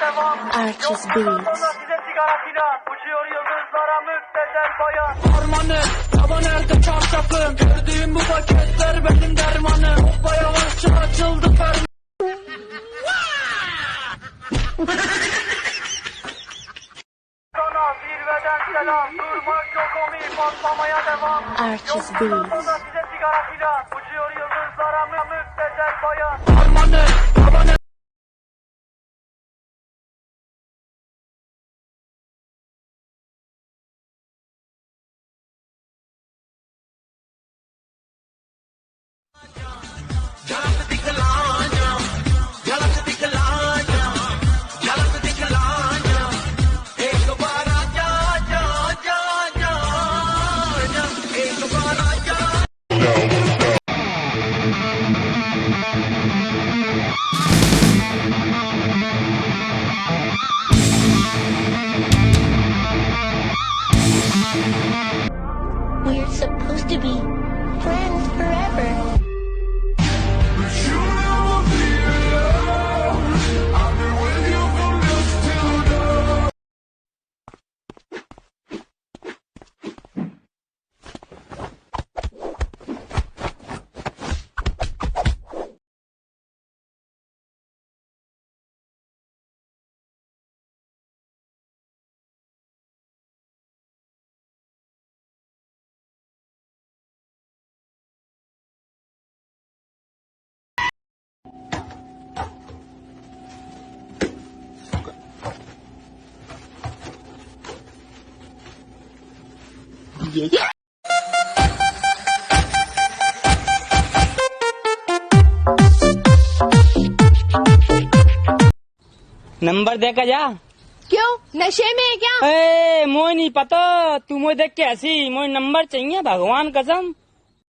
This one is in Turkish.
Arches Beats. Uçuyor yıldızlara müptezel bayan. Harmanı, taban erde çarşafım. Gördüğüm bu paketler benim dermanım. Hoppa yavaşça açıldı ferman. Sana zirveden selam. Durmak yok omi, patlamaya devam. Arches Beats. Size sigara filan. Uçuyor yıldızlara müptezel bayan. Harmanı, taban We're supposed to be friends forever. Number देकर जा। क्यों, नशे में है क्या? ए मोई नहीं पता, तू मोई देख के हंसी, मोई नंबर चाहिए भगवान कसम।